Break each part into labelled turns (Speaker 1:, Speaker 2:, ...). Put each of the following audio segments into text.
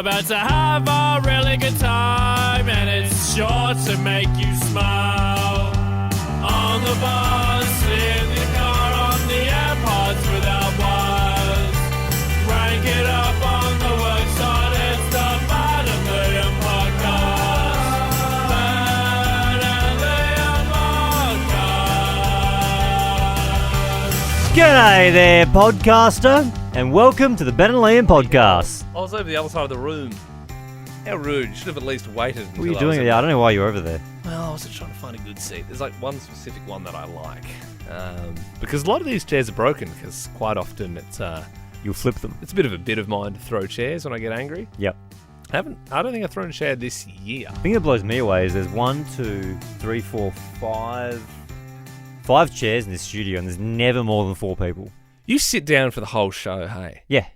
Speaker 1: about to have a really good time, and it's sure to make you smile. On the bus, in the car, on the AirPods without wires. Rank it up on the worksite, it's the Bad and Liam podcast. Bad and Liam podcast.
Speaker 2: G'day there, podcaster, and welcome to the Ben and Liam podcast.
Speaker 3: I was over the other side of the room. How rude. You should have at least waited until
Speaker 2: What are you doing there? I don't know why you're over there.
Speaker 3: Well, I was just trying to find a good seat. There's like one specific one that I like. Because a lot of these chairs are broken, because quite often it's
Speaker 2: You'll flip them.
Speaker 3: it's a bit of mine to throw chairs when I get angry.
Speaker 2: Yep.
Speaker 3: I don't think I've thrown a chair this year.
Speaker 2: The thing that blows me away is there's 1, 2, 3, 4, 5 chairs in this studio, and there's never more than 4 people.
Speaker 3: You sit down for the whole show, hey?
Speaker 2: Yeah.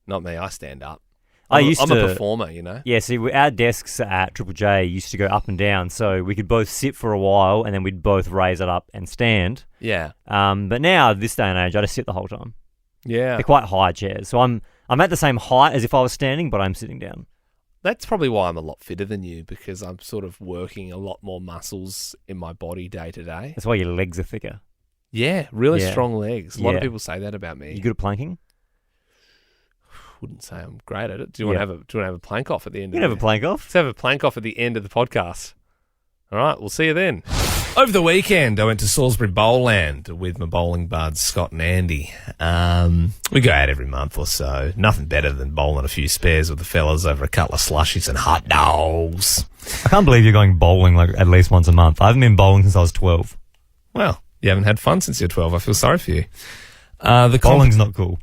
Speaker 3: Not me, I stand up.
Speaker 2: I'm
Speaker 3: a performer, you know?
Speaker 2: Yeah, see, our desks at Triple J used to go up and down, so we could both sit for a while, and then we'd both raise it up and stand.
Speaker 3: Yeah.
Speaker 2: But now, this day and age, I just sit the whole time.
Speaker 3: Yeah.
Speaker 2: They're quite high chairs, so I'm at the same height as if I was standing, but I'm sitting down.
Speaker 3: That's probably why I'm a lot fitter than you, because I'm sort of working a lot more muscles in my body day to day.
Speaker 2: That's why your legs are thicker.
Speaker 3: Yeah, really
Speaker 2: Yeah.
Speaker 3: strong legs. A lot of
Speaker 2: Yeah.
Speaker 3: people say that about me.
Speaker 2: You good at planking?
Speaker 3: Wouldn't say I'm great at it. Do you want to have a plank off at the end?
Speaker 2: You can have a plank off.
Speaker 3: Let's have a plank off at the end of the podcast. All right, we'll see you then. Over the weekend, I went to Salisbury Bowland with my bowling buds, Scott and Andy. We go out every month or so. Nothing better than bowling a few spares with the fellas over a couple of slushies and hot dogs.
Speaker 2: I can't believe you're going bowling like at least once a month. I haven't been bowling since I was 12.
Speaker 3: Well, you haven't had fun since you're 12. I feel sorry for you.
Speaker 2: Bowling's not cool.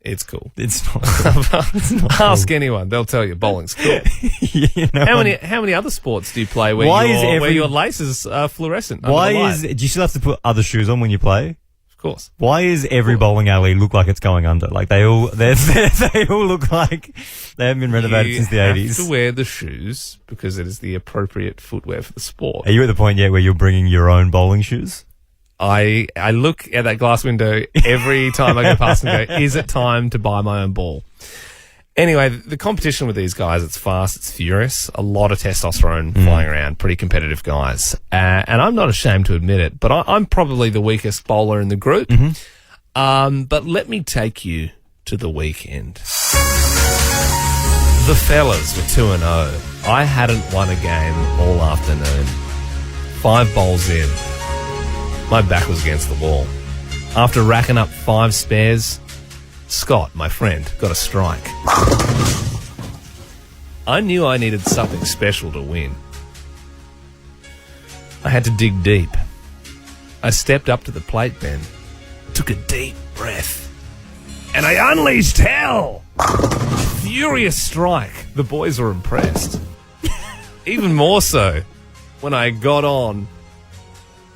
Speaker 3: It's cool.
Speaker 2: It's not cool. It's not
Speaker 3: Ask
Speaker 2: cool.
Speaker 3: anyone; they'll tell you bowling's cool.
Speaker 2: You know,
Speaker 3: How many other sports do you play where your laces are fluorescent? under the light?
Speaker 2: do you still have to put other shoes on when you play?
Speaker 3: Of course.
Speaker 2: Why is every bowling alley look like it's going under? Like they all look like they haven't been renovated since the 80s.
Speaker 3: You have to wear the shoes because it is the appropriate footwear for the sport.
Speaker 2: Are you at the point yet where you're bringing your own bowling shoes?
Speaker 3: I look at that glass window every time I go past and go, is it time to buy my own ball? Anyway, the competition with these guys, it's fast, it's furious, a lot of testosterone flying around, pretty competitive guys. And I'm not ashamed to admit it, but I'm probably the weakest bowler in the group. But let me take you to the weekend. The fellas were 2-0. I hadn't won a game all afternoon. 5 bowls in. My back was against the wall. After racking up 5 spares, Scott, my friend, got a strike. I knew I needed something special to win. I had to dig deep. I stepped up to the plate then, took a deep breath, and I unleashed hell! Furious strike. The boys were impressed. Even more so when I got on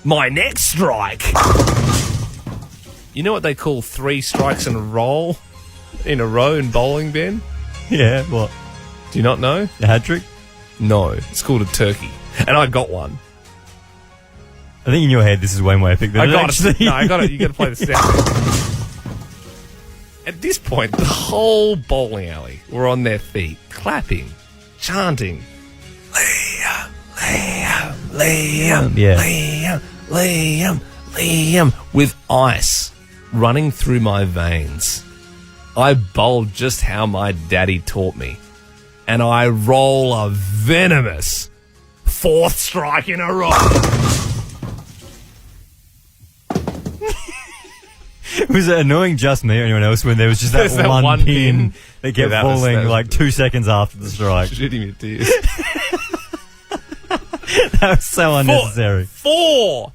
Speaker 3: my next strike. You know what they call 3 strikes in a row in bowling, Ben?
Speaker 2: Yeah, what?
Speaker 3: Do you not know?
Speaker 2: A hat trick?
Speaker 3: No, it's called a turkey. And I got one.
Speaker 2: I think in your head this is way more epic than
Speaker 3: I
Speaker 2: it
Speaker 3: got
Speaker 2: actually
Speaker 3: it. No, I got it. You got to play the sound. At this point, the whole bowling alley were on their feet, clapping, chanting, Liam, Liam, Liam,
Speaker 2: Yeah.
Speaker 3: Liam, Liam, Liam, with ice running through my veins. I bowled just how my daddy taught me, and I roll a venomous 4th strike in a row.
Speaker 2: Was it annoying just me or anyone else when there was just
Speaker 3: There's
Speaker 2: that,
Speaker 3: that
Speaker 2: one
Speaker 3: one
Speaker 2: pin
Speaker 3: pin.
Speaker 2: that kept
Speaker 3: Yeah, that was-
Speaker 2: falling
Speaker 3: that was-
Speaker 2: like 2 seconds after the strike?
Speaker 3: Shooting me tears.
Speaker 2: That was so unnecessary.
Speaker 3: 4.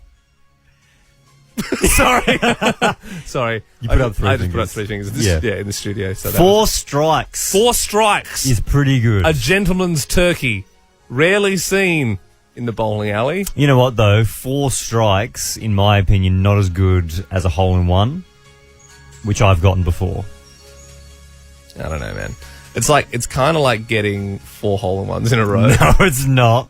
Speaker 3: Sorry. Sorry.
Speaker 2: You put up 3
Speaker 3: I just
Speaker 2: fingers.
Speaker 3: put up 3 fingers.
Speaker 2: Yeah.
Speaker 3: In the studio. So
Speaker 2: 4 strikes
Speaker 3: 4 strikes.
Speaker 2: is pretty good.
Speaker 3: A gentleman's turkey. Rarely seen in the bowling alley.
Speaker 2: You know what though? 4 strikes, in my opinion, not as good as a hole-in-one, which I've gotten before.
Speaker 3: I don't know, man. It's kind of like getting 4 hole-in-ones in a row.
Speaker 2: No, it's not.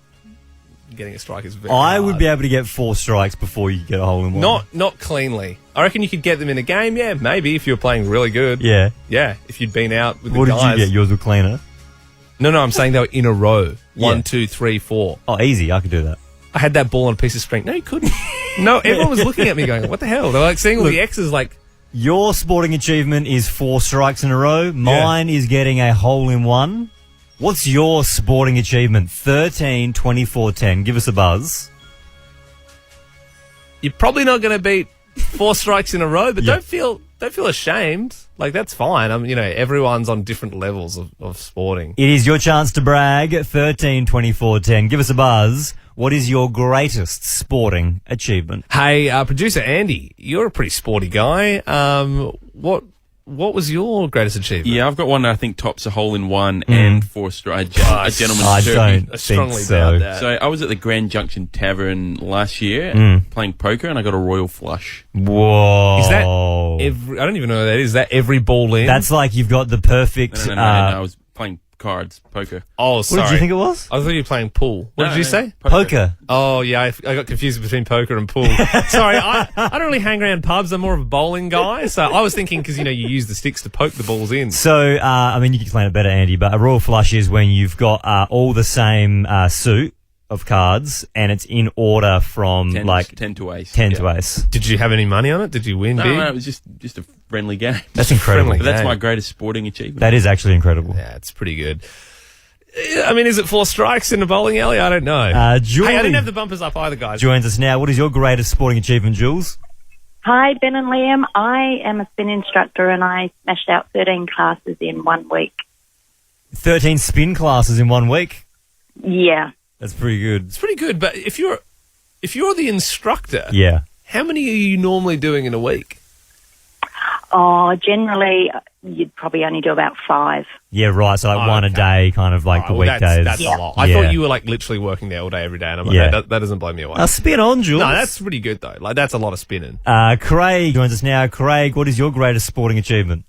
Speaker 3: Getting a strike is very
Speaker 2: I
Speaker 3: hard.
Speaker 2: would be able to get 4 strikes before you get a hole-in-one.
Speaker 3: Not cleanly. I reckon you could get them in a game, yeah, maybe, if you were playing really good.
Speaker 2: Yeah.
Speaker 3: Yeah, if you'd been out with
Speaker 2: What
Speaker 3: the
Speaker 2: did
Speaker 3: guys.
Speaker 2: you get? Yours were cleaner?
Speaker 3: No, I'm saying they were in a row.
Speaker 2: Yeah.
Speaker 3: 1, 2, 3, 4.
Speaker 2: Oh, easy. I could do that.
Speaker 3: I had that ball on a piece of string. No, you couldn't. No, everyone was looking at me going, what the hell? They're like seeing all the X's like...
Speaker 2: Your sporting achievement is 4 strikes in a row. Mine is getting a hole-in-one. What's your sporting achievement? 13, 24, 10. Give us a buzz.
Speaker 3: You're probably not going to beat 4 strikes in a row, but don't feel ashamed. Like, that's fine. Everyone's on different levels of sporting.
Speaker 2: It is your chance to brag. 13, 24, 10. Give us a buzz. What is your greatest sporting achievement?
Speaker 3: Hey, producer Andy, you're a pretty sporty guy. What was your greatest achievement?
Speaker 4: Yeah, I've got one that I think tops a hole-in-one and 4 strikes. A gentleman's
Speaker 2: I
Speaker 4: turkey.
Speaker 2: don't
Speaker 3: I
Speaker 2: think
Speaker 3: strongly
Speaker 2: so.
Speaker 3: doubt that.
Speaker 4: So I was at the Grand Junction Tavern last year playing poker, and I got a royal flush.
Speaker 2: Whoa.
Speaker 3: Is that every... I don't even know what that is. Is that every ball in?
Speaker 2: That's like you've got the perfect...
Speaker 4: No, I was playing cards, poker.
Speaker 3: Oh,
Speaker 2: what
Speaker 3: sorry.
Speaker 2: did you think it was?
Speaker 3: I thought you were playing pool. What did you say?
Speaker 2: Poker.
Speaker 3: Oh, yeah, I got confused between poker and pool. Sorry, I don't really hang around pubs. I'm more of a bowling guy. So I was thinking because, you use the sticks to poke the balls in.
Speaker 2: So, you can explain it better, Andy, but a royal flush is when you've got all the same suit of cards and it's in order from
Speaker 4: 10 to ace.
Speaker 2: 10 to ace.
Speaker 3: Did you have any money on it? Did you win big?
Speaker 4: No, it was just a friendly game.
Speaker 2: That's incredible.
Speaker 3: Friendly.
Speaker 4: But that's
Speaker 3: game.
Speaker 4: my greatest sporting achievement.
Speaker 2: That is actually incredible.
Speaker 3: Yeah, it's pretty good. Is it 4 strikes in a bowling alley? I don't know.
Speaker 2: Julie
Speaker 3: Hey, I didn't have the bumpers up either, guys.
Speaker 2: joins us now. What is your greatest sporting achievement, Jules?
Speaker 5: Hi, Ben and Liam. I am a spin instructor and I smashed out 13 classes in 1 week.
Speaker 2: 13 spin classes in 1 week.
Speaker 5: Yeah.
Speaker 2: That's pretty good.
Speaker 3: It's pretty good, but if you're the instructor,
Speaker 2: Yeah.
Speaker 3: how many are you normally doing in a week?
Speaker 5: Oh, generally, you'd probably only do about 5.
Speaker 2: Yeah, right. So like one a day, kind of like the
Speaker 3: well,
Speaker 2: weekdays.
Speaker 3: That's a lot. I thought you were like literally working there all day every day, and I'm like, that doesn't blow me away.
Speaker 2: Spin on, Jules.
Speaker 3: No, that's pretty good though. Like that's a lot of spinning.
Speaker 2: Craig joins us now. Craig, what is your greatest sporting achievement?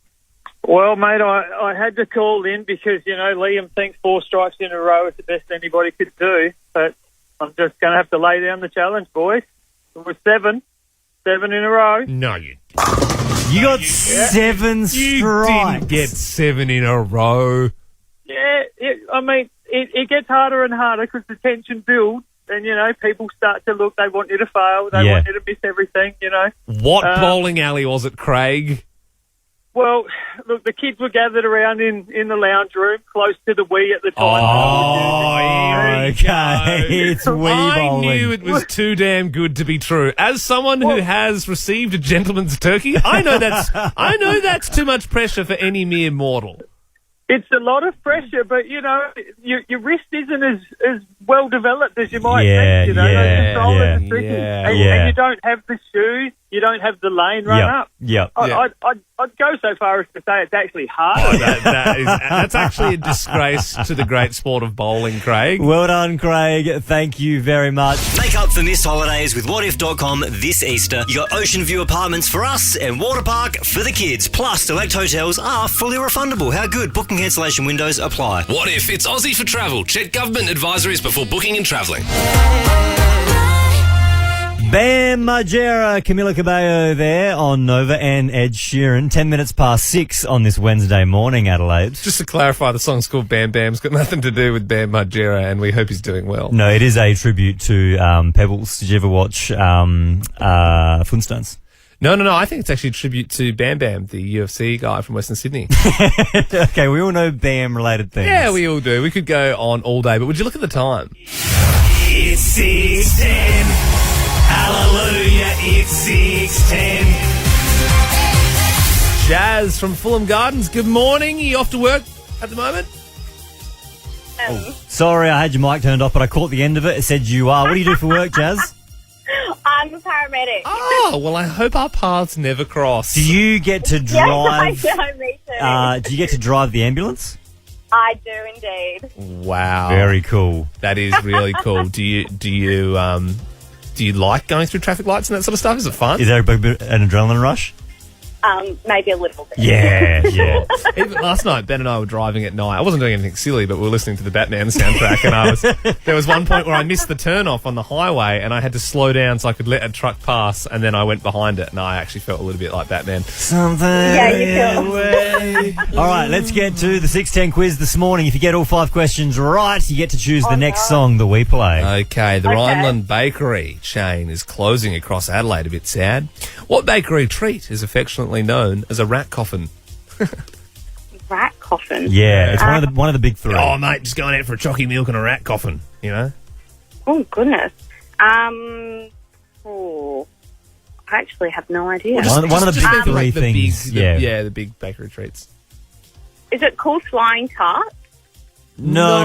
Speaker 6: Well, mate, I had to call in because, Liam thinks 4 strikes in a row is the best anybody could do. But I'm just going to have to lay down the challenge, boys. It was 7 in a row.
Speaker 3: No, you
Speaker 2: got 7 strikes.
Speaker 3: You didn't get 7 in a row.
Speaker 6: Yeah, it gets harder and harder because the tension builds. And, people start to look, they want you to fail. They want you to miss everything,
Speaker 3: What bowling alley was it, Craig?
Speaker 6: Well, look, the kids were gathered around in the lounge room, close to the Wii at the time.
Speaker 2: Oh, okay. It's Wii bowling.
Speaker 3: I knew it was too damn good to be true. As someone who has received a gentleman's turkey, I know that's too much pressure for any mere mortal.
Speaker 6: It's a lot of pressure, but, your wrist isn't as well developed as you might think. The controllers are tricky. And you don't have the shoes, you don't have the lane run up. I'd go so far as to say it's actually harder.
Speaker 3: That's actually a disgrace to the great sport of bowling, Craig.
Speaker 2: Well done, Craig. Thank you very much.
Speaker 7: Make up for missed holidays with whatif.com this Easter. You got Ocean View apartments for us and water park for the kids. Plus, select hotels are fully refundable. How good? Booking cancellation windows apply.
Speaker 8: What if it's Aussie for travel? Check government advisories before booking and travelling.
Speaker 2: Bam Margera, Camila Cabello there on Nova and Ed Sheeran. 10 minutes past 6 on this Wednesday morning, Adelaide.
Speaker 3: Just to clarify, the song's called Bam Bam. It's got nothing to do with Bam Margera, and we hope he's doing well.
Speaker 2: No, it is a tribute to Pebbles. Did you ever watch Flintstones?
Speaker 3: No. I think it's actually a tribute to Bam Bam, the UFC guy from Western Sydney.
Speaker 2: Okay, we all know Bam-related things.
Speaker 3: Yeah, we all do. We could go on all day, but would you look at the time? It's 6:10. Hallelujah, it's 6:10. Jazz from Fulham Gardens, good morning. Are you off to work at the moment?
Speaker 2: Sorry, I had your mic turned off, but I caught the end of it. It said you are. What do you do for work, Jazz?
Speaker 9: I'm a paramedic.
Speaker 3: Oh, well, I hope our paths never cross.
Speaker 2: Do you get to drive?
Speaker 9: Yes, I know, me too.
Speaker 2: Do you get to drive the ambulance?
Speaker 9: I do indeed.
Speaker 3: Wow.
Speaker 2: Very cool.
Speaker 3: That is really cool. Do you like going through traffic lights and that sort of stuff? Is it fun?
Speaker 2: Is there an adrenaline rush?
Speaker 9: maybe a little bit.
Speaker 2: Yeah, yeah.
Speaker 3: Even last night, Ben and I were driving at night. I wasn't doing anything silly, but we were listening to the Batman soundtrack, and there was one point where I missed the turn-off on the highway, and I had to slow down so I could let a truck pass, and then I went behind it, and I actually felt a little bit like Batman.
Speaker 2: Something.
Speaker 9: Yeah, you feel.
Speaker 2: All right, let's get to the 610 quiz this morning. If you get all 5 questions right, you get to choose the next song that we play.
Speaker 3: Okay, the Rhineland Bakery chain is closing across Adelaide. A bit sad. What bakery treat is affectionately known as a rat coffin?
Speaker 9: Rat coffin?
Speaker 2: Yeah, it's one of the big 3.
Speaker 3: Oh, mate, just going out for a chocky milk and a rat coffin, you know?
Speaker 9: Oh, goodness. I actually have no idea.
Speaker 2: One of the big 3
Speaker 3: like the
Speaker 2: things.
Speaker 3: big, the big bakery treats.
Speaker 9: Is it called flying tart?
Speaker 2: No.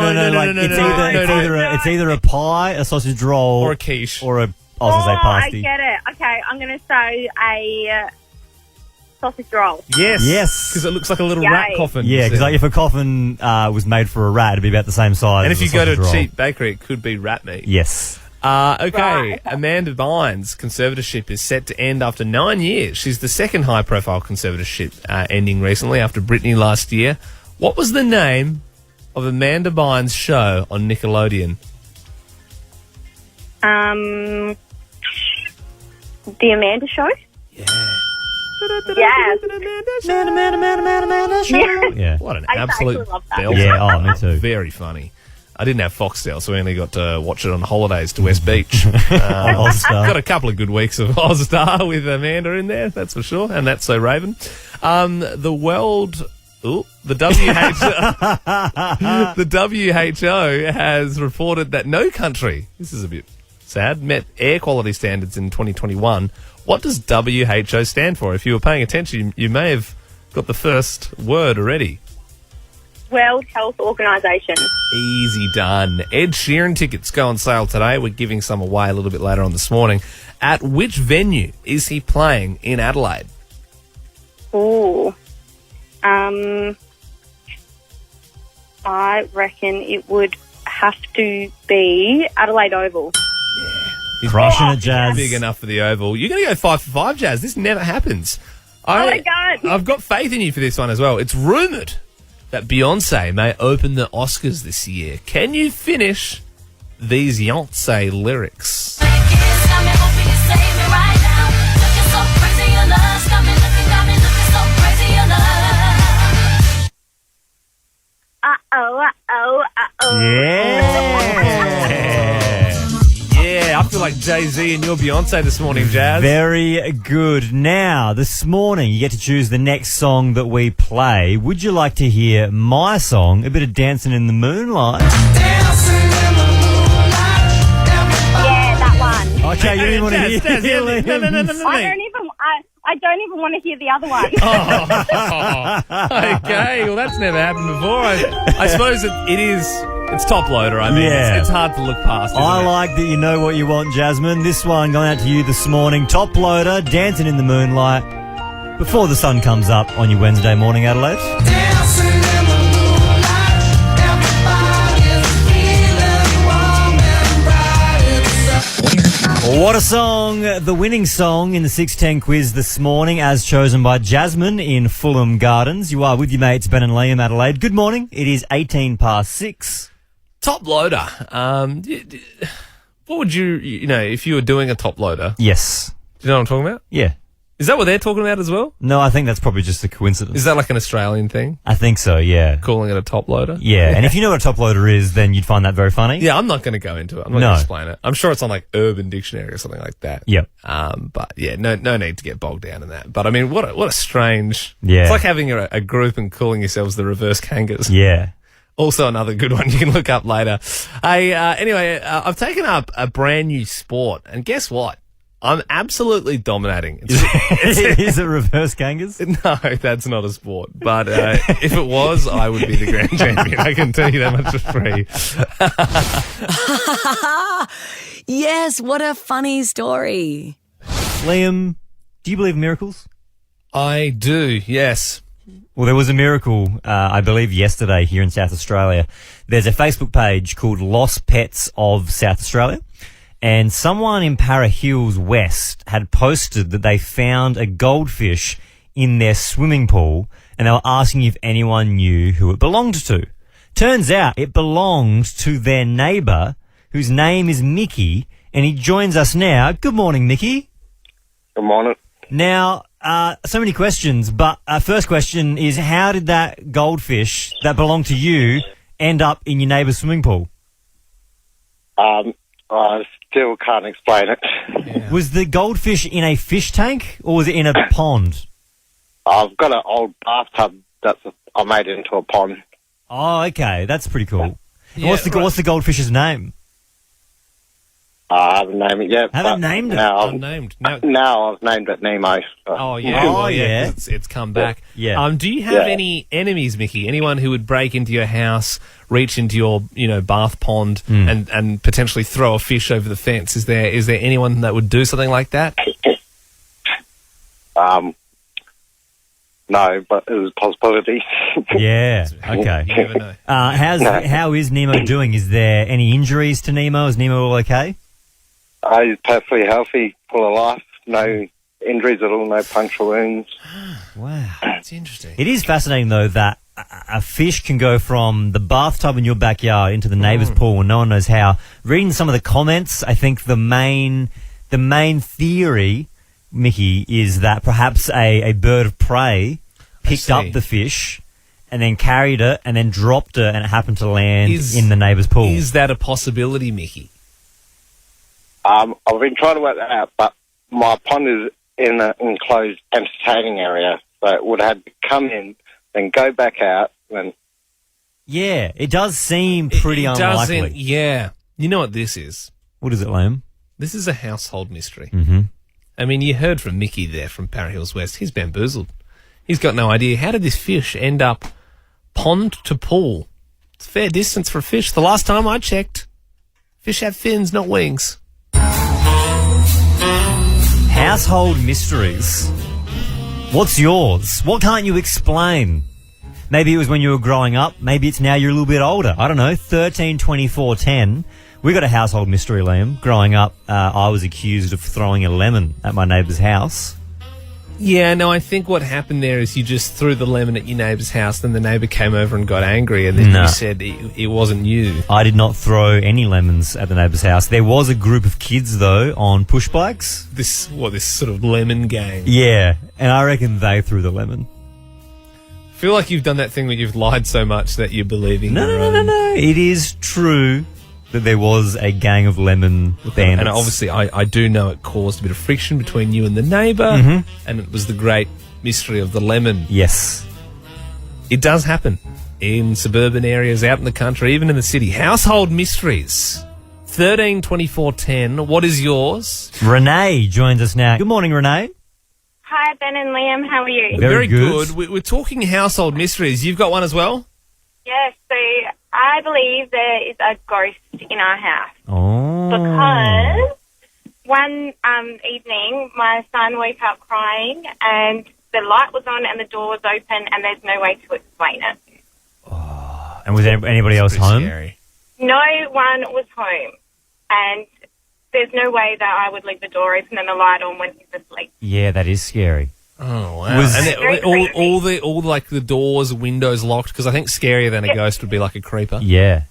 Speaker 2: It's either a pie, a sausage roll,
Speaker 3: Or a quiche.
Speaker 2: or a I was going to say pasty.
Speaker 9: I get it. Okay, I'm going to say a sausage roll.
Speaker 3: Yes.
Speaker 2: Yes.
Speaker 3: Because it looks like a little rat
Speaker 9: Yay.
Speaker 3: coffin.
Speaker 2: Yeah, because if a coffin was made for a rat, it'd be about the same size.
Speaker 3: And
Speaker 2: as
Speaker 3: if you go to
Speaker 2: sausage
Speaker 3: a
Speaker 2: roll.
Speaker 3: cheap bakery, it could be rat meat.
Speaker 2: Yes.
Speaker 3: Okay,
Speaker 9: Right.
Speaker 3: Amanda Bynes' conservatorship is set to end after 9 years. She's the second high-profile conservatorship ending recently after Britney last year. What was the name of Amanda Bynes' show on Nickelodeon?
Speaker 9: The Amanda Show?
Speaker 3: Yeah.
Speaker 9: Yes.
Speaker 2: Yeah.
Speaker 3: What an
Speaker 9: I
Speaker 3: absolute
Speaker 9: actually love that.
Speaker 3: belter.
Speaker 2: Yeah, me too.
Speaker 3: Very funny. I didn't have Foxtel, so we only got to watch it on holidays to West Beach.
Speaker 2: All-Star.
Speaker 3: Got a couple of good weeks of All-Star with Amanda in there, that's for sure, and that's so Raven. The WHO has reported that no country, this is a bit sad, met air quality standards in 2021. What does WHO stand for? If you were paying attention, you may have got the first word already.
Speaker 9: World Health Organization.
Speaker 3: Easy done. Ed Sheeran tickets go on sale today. We're giving some away a little bit later on this morning. At which venue is he playing in Adelaide?
Speaker 9: Ooh. I reckon it would have to be Adelaide Oval.
Speaker 3: He's
Speaker 2: Crushing it, Jazz.
Speaker 3: big enough for the Oval. You're going to go 5 for 5, Jazz. This never happens.
Speaker 9: Oh my God.
Speaker 3: I've got faith in you for this one as well. It's rumoured that Beyonce may open the Oscars this year. Can you finish these Beyonce lyrics? Yeah, I feel like Jay-Z and your Beyonce this morning, Jazz.
Speaker 2: Very good. Now, this morning, you get to choose the next song that we play. Would you like to hear my song, a bit of Dancing in the Moonlight?
Speaker 9: Yeah, that one.
Speaker 2: Okay, you didn't want to hear
Speaker 3: Jazz,
Speaker 2: it.
Speaker 3: no.
Speaker 9: I don't even want to hear the other one.
Speaker 3: Okay, well, that's never happened before. I suppose it's top loader. I mean,
Speaker 2: Yeah.
Speaker 3: it's hard to look past. Isn't
Speaker 2: I
Speaker 3: it?
Speaker 2: like that you know what you want, Jasmine. This one going out to you this morning. Top loader, Dancing in the Moonlight. Before the sun comes up on your Wednesday morning, Adelaide. What a song. The winning song in the 610 quiz this morning, as chosen by Jasmine in Fulham Gardens. You are with your mates Ben and Liam, Adelaide. Good morning. It is 18 past 6.
Speaker 3: Top loader. What would you if you were doing a top loader?
Speaker 2: Yes.
Speaker 3: Do you know what I'm talking about?
Speaker 2: Yeah.
Speaker 3: Is that what they're talking about as well?
Speaker 2: No, I think that's probably just a coincidence.
Speaker 3: Is that like an Australian thing,
Speaker 2: I think so, yeah.
Speaker 3: calling it a top loader?
Speaker 2: Yeah, and if you know what a top loader is, then you'd find that very funny.
Speaker 3: Yeah, I'm not going to go into it. I'm not
Speaker 2: No.
Speaker 3: going to explain it. I'm sure it's on like Urban Dictionary or something like that.
Speaker 2: Yep.
Speaker 3: But yeah, no need to get bogged down in that. But I mean, what a strange.
Speaker 2: Yeah.
Speaker 3: It's like having a group and calling yourselves the Reverse Kangas.
Speaker 2: Yeah.
Speaker 3: Also another good one you can look up later. Hey, anyway, I've taken up a brand new sport, and guess what? I'm absolutely dominating.
Speaker 2: Is it reverse kangas?
Speaker 3: No, that's not a sport. But if it was, I would be the grand champion. I can tell you that much for free.
Speaker 10: Yes, what a funny story.
Speaker 2: Liam, do you believe in miracles?
Speaker 3: I do, yes.
Speaker 2: Well, there was a miracle, I believe, yesterday here in South Australia. There's a Facebook page called Lost Pets of South Australia. And someone in Para Hills West had posted that they found a goldfish in their swimming pool, and they were asking if anyone knew who it belonged to. Turns out it belongs to their neighbour, whose name is Mickey, and he joins us now. Good morning, Mickey.
Speaker 11: Good morning.
Speaker 2: Now, so many questions, but first question is, how did that goldfish that belonged to you end up in your neighbour's swimming pool?
Speaker 11: I still can't explain it.
Speaker 3: Yeah.
Speaker 2: Was the goldfish in a fish tank, or was it in a pond?
Speaker 11: I've got an old bathtub I made it into a pond.
Speaker 2: Oh, okay. That's pretty cool.
Speaker 3: Yeah,
Speaker 2: what's the goldfish's name?
Speaker 11: I haven't named it yet.
Speaker 2: Haven't named it?
Speaker 11: Now
Speaker 3: Unnamed.
Speaker 11: now I've named it Nemo. So.
Speaker 3: Oh, yeah.
Speaker 2: Oh,
Speaker 3: Well,
Speaker 2: yeah.
Speaker 3: 'cause It's come back.
Speaker 2: Yeah.
Speaker 3: Do you have any enemies, Mickey? Anyone who would break into your house, reach into your, bath pond and potentially throw a fish over the fence? Is there anyone that would do something like that?
Speaker 11: No, but it was a possibility.
Speaker 2: Yeah. Okay.
Speaker 3: You never know.
Speaker 2: How is Nemo doing? Is there any injuries to Nemo? Is Nemo all okay?
Speaker 11: He's perfectly healthy, full of life, no injuries at all, no puncture wounds.
Speaker 2: Wow.
Speaker 3: That's interesting.
Speaker 2: It is fascinating, though, that a fish can go from the bathtub in your backyard into the neighbour's pool and no one knows how. Reading some of the comments, I think the main theory, Mickey, is that perhaps a bird of prey picked up the fish and then carried it and then dropped it, and it happened to land in the neighbour's pool.
Speaker 3: Is that a possibility, Mickey?
Speaker 11: I've been trying to work that out, but my pond is in an enclosed entertaining area, so it would have to come in, then go back out, then...
Speaker 2: Yeah, it does seem pretty unlikely.
Speaker 3: Yeah. You know what this is?
Speaker 2: What is it, Liam?
Speaker 3: This is a household mystery.
Speaker 2: Mm-hmm.
Speaker 3: I mean, you heard from Mickey there from Para Hills West. He's bamboozled. He's got no idea. How did this fish end up pond to pool? It's a fair distance for a fish. The last time I checked, fish have fins, not wings.
Speaker 2: Household mysteries. What's yours? What can't you explain? Maybe it was when you were growing up. Maybe it's now you're a little bit older. I don't know. 13, 24, 10. We got a household mystery, Liam. Growing up, I was accused of throwing a lemon at my neighbour's house.
Speaker 3: Yeah, no, I think what happened there is you just threw the lemon at your neighbour's house, then the neighbour came over and got angry, and then you said it wasn't you.
Speaker 2: I did not throw any lemons at the neighbour's house. There was a group of kids, though, on push bikes.
Speaker 3: This sort of lemon game.
Speaker 2: Yeah, and I reckon they threw the lemon.
Speaker 3: I feel like you've done that thing where you've lied so much that you're believing
Speaker 2: No. It is true that there was a gang of lemon bandits.
Speaker 3: And obviously, I do know it caused a bit of friction between you and the neighbour, and it was the great mystery of the lemon.
Speaker 2: Yes.
Speaker 3: It does happen in suburban areas, out in the country, even in the city. Household mysteries. 13 24 10. What is yours?
Speaker 2: Renee joins us now. Good morning, Renee.
Speaker 9: Hi, Ben and Liam. How are you?
Speaker 2: Very good.
Speaker 3: We're talking household mysteries. You've got one as well?
Speaker 9: Yes, so I believe there is a ghost in our house.
Speaker 2: Oh.
Speaker 9: Because one evening, my son woke up crying and the light was on and the door was open and there's no way to explain it.
Speaker 2: Oh. And was anybody else home?
Speaker 3: Scary.
Speaker 9: No one was home. And there's no way that I would leave the door open and the light on when he's asleep.
Speaker 2: Yeah, that is scary.
Speaker 3: Oh, wow. And all like the doors, windows locked, because I think scarier than a ghost would be like a creeper.
Speaker 2: Yeah.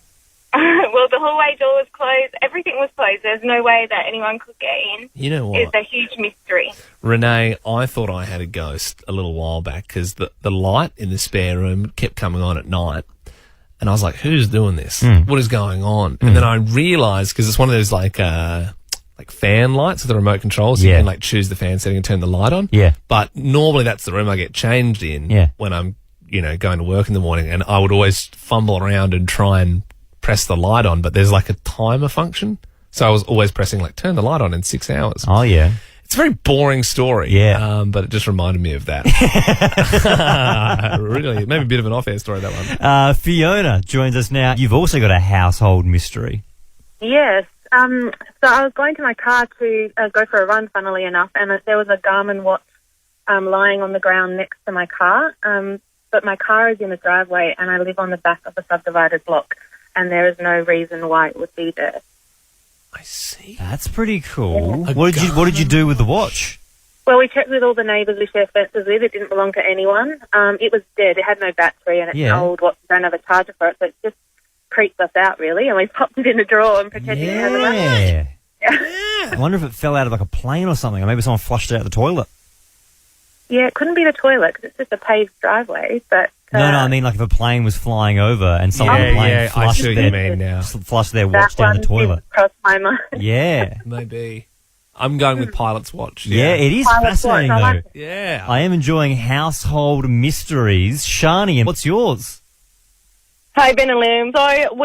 Speaker 9: Well, the hallway door was closed. Everything was closed. There's no way that anyone could get in.
Speaker 3: You know what?
Speaker 9: It's a huge mystery.
Speaker 3: Renee, I thought I had a ghost a little while back because the light in the spare room kept coming on at night. And I was like, who's doing this? What is going on? And then I realised, because it's one of those like fan lights with the remote control, so you can like choose the fan setting and turn the light on.
Speaker 2: Yeah.
Speaker 3: But normally that's the room I get changed in when I'm, going to work in the morning, and I would always fumble around and try and press the light on, but there's like a timer function. So I was always pressing like turn the light on in 6 hours.
Speaker 2: Oh, yeah.
Speaker 3: It's a very boring story.
Speaker 2: Yeah.
Speaker 3: But it just reminded me of that. Really, maybe a bit of an off-air story, that one.
Speaker 2: Fiona joins us now. You've also got a household mystery.
Speaker 5: Yes. So I was going to my car to go for a run, funnily enough, and there was a Garmin watch lying on the ground next to my car. But my car is in the driveway, and I live on the back of a subdivided block, and there is no reason why it would be there.
Speaker 3: I see.
Speaker 2: That's pretty cool. What did you do with the watch?
Speaker 5: Well, we checked with all the neighbours we share fences with. It didn't belong to anyone. It was dead. It had no battery, and it's an old watch. Don't have a charger for it, so it just creeps us out, really. And we popped it in a drawer and pretended it had a battery.
Speaker 2: I wonder if it fell out of like a plane or something, or maybe someone flushed it out the toilet.
Speaker 5: Yeah, it couldn't be the toilet because it's just a paved driveway. But
Speaker 2: No, I mean like if a plane was flying over and someone flushed their watch down the toilet.
Speaker 5: Crossed my mind.
Speaker 2: Yeah.
Speaker 3: Maybe. I'm going with Pilot's Watch.
Speaker 2: Yeah, it is
Speaker 5: Pilot's
Speaker 2: fascinating
Speaker 5: Watch, I like
Speaker 2: though.
Speaker 3: Yeah.
Speaker 2: I am enjoying household mysteries. Shani, and what's yours?
Speaker 12: Hi, Ben and Liam. So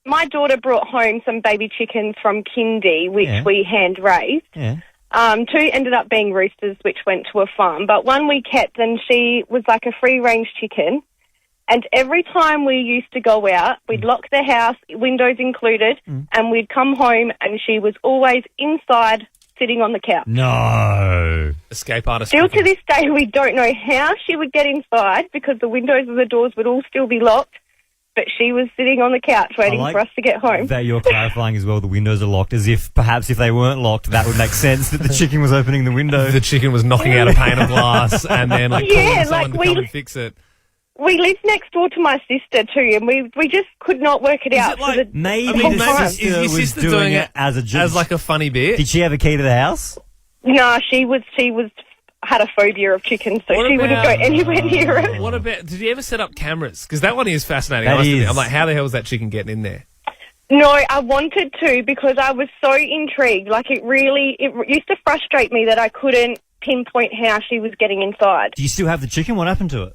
Speaker 12: my daughter brought home some baby chickens from Kindy, which we hand raised.
Speaker 2: Yeah.
Speaker 12: Two ended up being roosters, which went to a farm. But one we kept, and she was like a free-range chicken. And every time we used to go out, we'd lock the house, windows included, and we'd come home, and she was always inside, sitting on the couch.
Speaker 2: No.
Speaker 3: Escape artist.
Speaker 12: Still to this day, we don't know how she would get inside because the windows and the doors would all still be locked. But she was sitting on the couch waiting for us to get home.
Speaker 2: That you're clarifying as well, the windows are locked, as if perhaps if they weren't locked, that would make sense that the chicken was opening the window.
Speaker 3: The chicken was knocking out a pane of glass and then calling someone to come and fix it.
Speaker 12: We lived next door to my sister too, and we just could not work it out.
Speaker 2: Maybe
Speaker 3: is your sister doing it
Speaker 2: as a joke,
Speaker 3: as like a funny bit?
Speaker 2: Did she have a key to the house?
Speaker 12: No, she had a phobia of chickens, so she wouldn't go anywhere near it.
Speaker 3: What about, did you ever set up cameras? Because that one is fascinating.
Speaker 2: That is.
Speaker 3: I'm like, how the hell is that chicken getting in there?
Speaker 12: No, I wanted to because I was so intrigued. Like it used to frustrate me that I couldn't pinpoint how she was getting inside.
Speaker 2: Do you still have the chicken? What happened to it?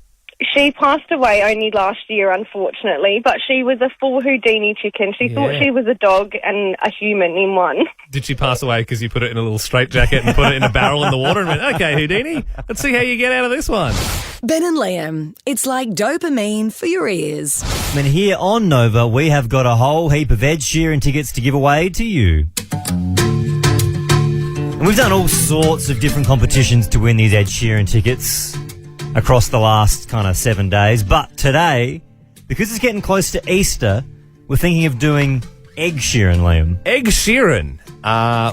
Speaker 12: She passed away only last year, unfortunately, but she was a full Houdini chicken. She thought she was a dog and a human in one.
Speaker 3: Did she pass away because you put it in a little straitjacket and put it in a barrel in the water and went, okay, Houdini, let's see how you get out of this one.
Speaker 10: Ben and Liam, it's like dopamine for your ears.
Speaker 2: And here on Nova, we have got a whole heap of Ed Sheeran tickets to give away to you. And we've done all sorts of different competitions to win these Ed Sheeran tickets across the last kind of 7 days. But today, because it's getting close to Easter, we're thinking of doing Egg Sheeran, Liam.
Speaker 3: Egg Sheeran.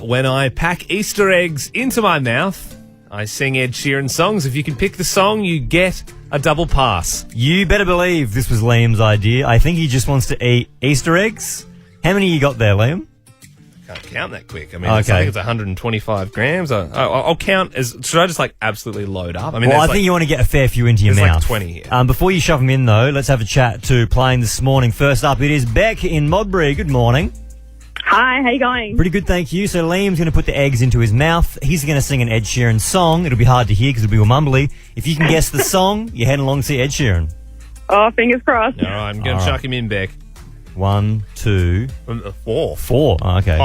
Speaker 3: When I pack Easter eggs into my mouth, I sing Ed Sheeran songs. If you can pick the song, you get a double pass.
Speaker 2: You better believe this was Liam's idea. I think he just wants to eat Easter eggs. How many you got there, Liam?
Speaker 3: Can't count that quick. I mean, I think it's 125 grams. I'll count as... Should I just, absolutely load up? I mean,
Speaker 2: I think you want to get a fair few into your mouth.
Speaker 3: There's 20 here.
Speaker 2: Before you shove them in, though, let's have a chat to playing this morning. First up, it is Beck in Modbury. Good morning.
Speaker 13: Hi, how you going?
Speaker 2: Pretty good, thank you. So Liam's going to put the eggs into his mouth. He's going to sing an Ed Sheeran song. It'll be hard to hear because it'll be all mumbly. If you can guess the song, you're heading along to see Ed Sheeran.
Speaker 13: Oh, fingers crossed.
Speaker 3: All right, I'm going to chuck him in, Beck.
Speaker 2: 1, 2...
Speaker 3: 4.
Speaker 2: 4. Oh, okay.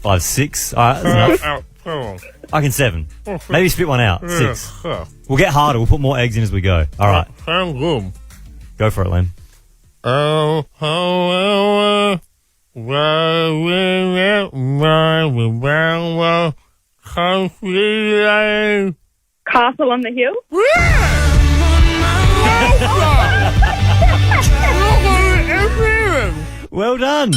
Speaker 3: 5,
Speaker 2: 6. All right, that's enough. I can 7. Maybe spit one out. 6. We'll get harder. We'll put more eggs in as we go. All right.
Speaker 3: Sounds good.
Speaker 2: Go for it, Liam.
Speaker 13: Castle on the Hill.
Speaker 2: Well done.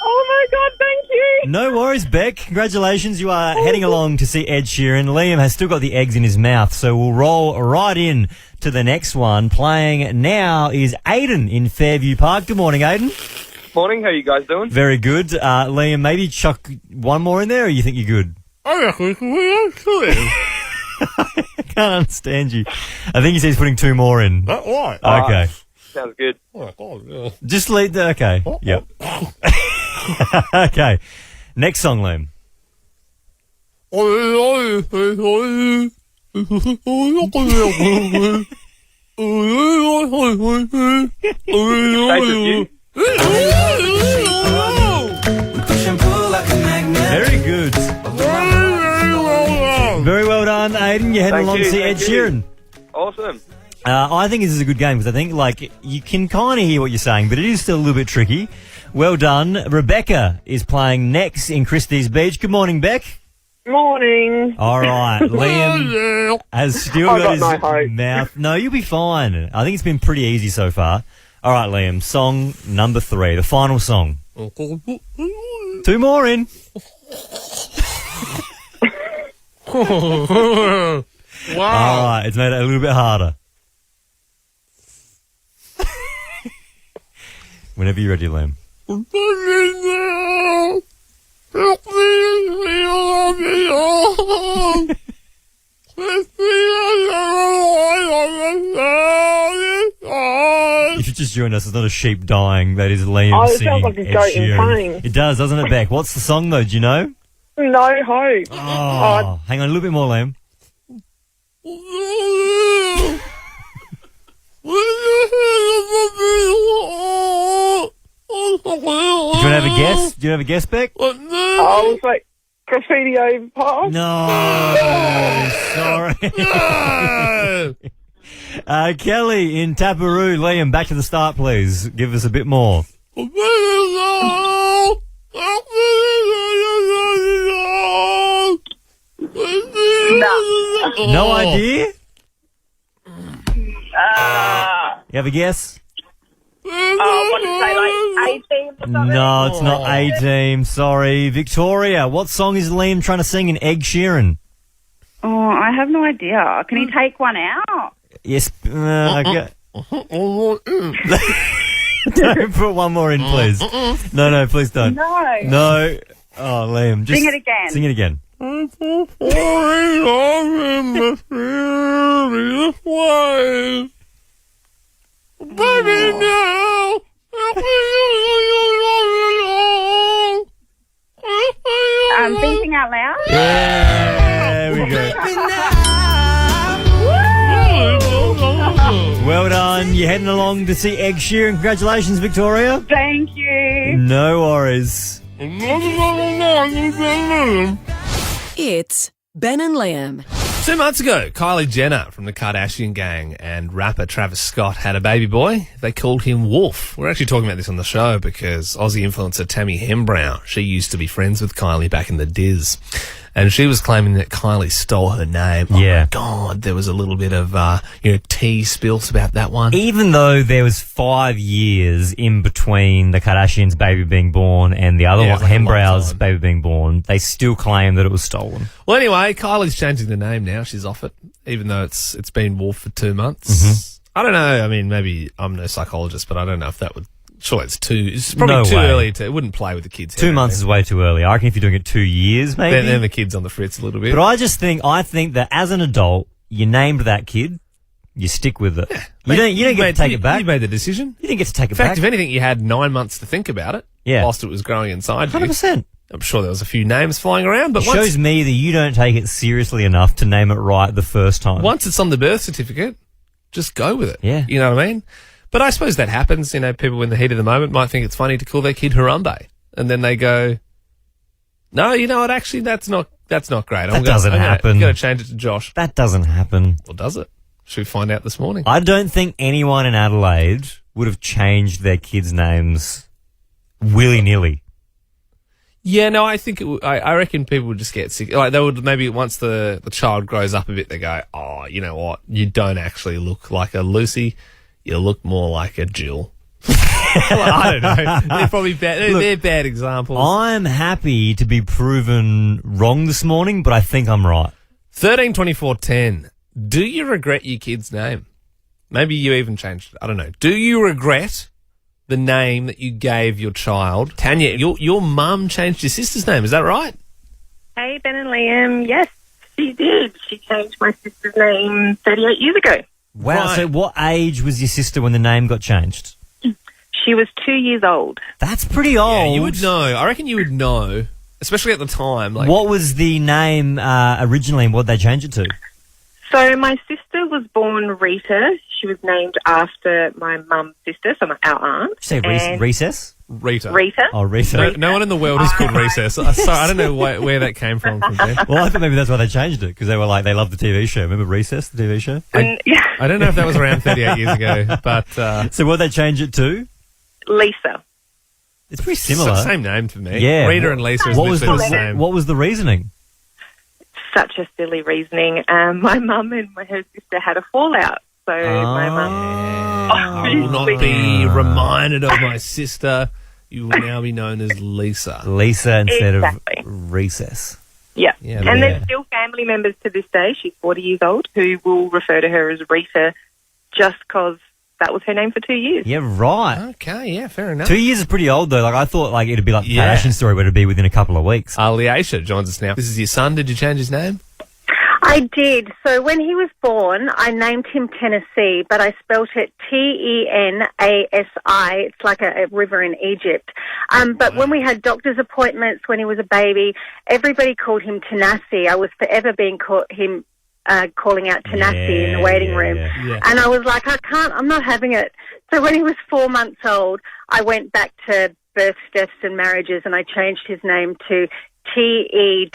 Speaker 13: Oh my God, thank you.
Speaker 2: No worries, Beck. Congratulations. You are heading along to see Ed Sheeran. Liam has still got the eggs in his mouth, so we'll roll right in to the next one. Playing now is Aiden in Fairview Park. Good morning, Aiden.
Speaker 14: Morning, how you guys doing?
Speaker 2: Very good. Liam, maybe chuck one more in there, or you think you're good?
Speaker 3: I
Speaker 2: can't understand you. I think he says putting 2 more in.
Speaker 3: That's right.
Speaker 2: Okay.
Speaker 14: Sounds good.
Speaker 2: Just leave the... Okay. Yep. Okay. Next song, Liam. Very good. Very well done, Aiden. You're heading along to see Ed Sheeran.
Speaker 14: Awesome.
Speaker 2: I think this is a good game because I think, you can kind of hear what you're saying, but it is still a little bit tricky. Well done. Rebecca is playing next in Christie's Beach. Good morning, Beck.
Speaker 13: Morning.
Speaker 2: All right. Liam has still got his mouth. No, you'll be fine. I think it's been pretty easy so far. All right, Liam. Song number 3, the final song. 2 more in.
Speaker 3: Wow.
Speaker 2: All right, it's made it a little bit harder. Whenever you're ready, Liam. If you just joined us, it's not a sheep dying. That is Liam
Speaker 13: Oh, it
Speaker 2: singing
Speaker 13: sounds like a
Speaker 2: Ed
Speaker 13: goat in
Speaker 2: Sheeran.
Speaker 13: pain.
Speaker 2: It does, doesn't it, Beck? What's the song, though? Do you know?
Speaker 13: No hope.
Speaker 2: Oh, hang on a little bit more, Liam. Do you want to have a guess? Do you have a guess, Beck?
Speaker 13: Oh, it's like graffiti over past.
Speaker 2: No, sorry. Kelly in Taparoo. Liam, back to the start, please. Give us a bit more. No idea? You have a guess?
Speaker 13: What to say, like 18 or something?
Speaker 2: No, it's not A-Team. Sorry. Victoria, what song is Liam trying to sing in Ed Sheeran?
Speaker 15: Oh, I have no idea. Can he take one out?
Speaker 2: Yes. Don't put one more in, please. No, please don't.
Speaker 15: No.
Speaker 2: No. Oh, Liam. Just
Speaker 15: Sing it again.
Speaker 2: Sing it again.
Speaker 15: Thinking out loud?
Speaker 2: Yeah, there we go. Well done. You're heading along to see Ed Sheeran. Congratulations, Victoria.
Speaker 15: Thank you.
Speaker 2: No worries.
Speaker 10: It's Ben and Liam.
Speaker 3: 2 months ago, Kylie Jenner from the Kardashian gang and rapper Travis Scott had a baby boy. They called him Wolf. We're actually talking about this on the show because Aussie influencer Tammy Hembrow, she used to be friends with Kylie back in the Diz. And she was claiming that Kylie stole her name. Oh
Speaker 2: Yeah.
Speaker 3: my God, there was a little bit of, tea spilt about that one.
Speaker 2: Even though there was 5 years in between the Kardashians' baby being born and the other
Speaker 3: Yeah, it
Speaker 2: one,
Speaker 3: was like a long
Speaker 2: Hembrow's
Speaker 3: time.
Speaker 2: baby being born, they still claim that it was stolen.
Speaker 3: Well, anyway, Kylie's changing the name now. She's off it, even though it's been Wolf for 2 months.
Speaker 2: Mm-hmm.
Speaker 3: I don't know. I mean, maybe I'm no psychologist, but I don't know if that would. Sure, it's probably
Speaker 2: No
Speaker 3: too
Speaker 2: way.
Speaker 3: early to. It wouldn't play with the kids.
Speaker 2: 2 months is way too early. I reckon if you're doing it 2 years, maybe.
Speaker 3: Then the kid's on the fritz a little bit.
Speaker 2: But I think that as an adult, you named that kid, you stick with it. You don't get to take it back.
Speaker 3: You made the decision.
Speaker 2: You didn't get to take it
Speaker 3: In fact,
Speaker 2: back.
Speaker 3: if anything, you had 9 months to think about it.
Speaker 2: Yeah.
Speaker 3: Whilst it was growing inside you.
Speaker 2: 100%.
Speaker 3: I'm sure there was a few names flying around, but
Speaker 2: It shows me that you don't take it seriously enough to name it right the first time.
Speaker 3: once it's on the birth certificate, just go with it.
Speaker 2: Yeah.
Speaker 3: You know what I mean? But I suppose that happens. You know, people in the heat of the moment might think it's funny to call their kid Harambe. And then they go, no, you know what? Actually, that's not great.
Speaker 2: That doesn't happen.
Speaker 3: I'm going to change it to Josh.
Speaker 2: That doesn't happen.
Speaker 3: Well, does it? Should we find out this morning?
Speaker 2: I don't think anyone in Adelaide would have changed their kids' names willy-nilly.
Speaker 3: Yeah, no, I think I reckon people would just get sick. Like they would maybe once the child grows up a bit, they go, oh, you know what? You don't actually look like a Lucy. You look more like a Jill. I don't know. They're probably bad. They're bad examples.
Speaker 2: I'm happy to be proven wrong this morning, but I think I'm right.
Speaker 3: 13, 24, 10. Do you regret your kid's name? Maybe you even changed it. I don't know. Do you regret the name that you gave your child? Tanya, your mum changed your sister's name. Is that right?
Speaker 13: Hey, Ben and Liam. Yes, she did. She changed my sister's name 38 years ago.
Speaker 2: Wow.
Speaker 3: Right.
Speaker 2: So what age was your sister when the name got changed?
Speaker 13: She was 2 years old.
Speaker 2: That's pretty old.
Speaker 3: Yeah, you would know. I reckon you would know, especially at the time. Like,
Speaker 2: What was the name originally and what did they change it to?
Speaker 13: So my sister was born Rita. She was named after my mum's sister, so our aunt.
Speaker 2: Did you say
Speaker 13: And
Speaker 2: recess?
Speaker 3: Rita.
Speaker 13: Rita.
Speaker 2: Oh, Rita.
Speaker 3: No one in the world is called Recess. Sorry, I don't know where that came from.
Speaker 2: Well, I thought maybe that's why they changed it, because they were like, they loved the TV show. Remember Recess, the TV show?
Speaker 3: I don't know if that was around 38 years ago, but...
Speaker 2: So what did they change it to?
Speaker 13: Lisa.
Speaker 2: It's pretty similar.
Speaker 3: Same name for me.
Speaker 2: Yeah.
Speaker 3: Rita and Lisa is literally the same.
Speaker 2: What was the reasoning?
Speaker 13: Such a silly reasoning. My mum and her sister had a fallout. So my mum...
Speaker 3: I will not be reminded of my sister. You will now be known as Lisa.
Speaker 2: Lisa instead
Speaker 13: Exactly.
Speaker 2: of Recess.
Speaker 13: Yeah.
Speaker 3: Yeah,
Speaker 13: And
Speaker 3: yeah.
Speaker 13: there's still family members to this day, she's 40 years old, who will refer to her as Rita just because that was her name for 2 years.
Speaker 2: Yeah, right.
Speaker 3: Okay, yeah, fair enough.
Speaker 2: 2 years is pretty old, though. Like, I thought like it'd be like the
Speaker 3: Yeah.
Speaker 2: Kardashian story where it'd be within a couple of weeks.
Speaker 3: Leisha joins us now. This is your son. Did you change his name?
Speaker 16: I did. So when he was born, I named him Tennessee, but I spelt it Tenasi. It's like a river in Egypt. But when we had doctor's appointments when he was a baby, everybody called him Tenassi. I was forever being calling out Tenassi in the waiting room.
Speaker 17: Yeah.
Speaker 16: And I was like, I'm not having it. So when he was 4 months old, I went back to births, deaths and marriages and I changed his name to Tennessee,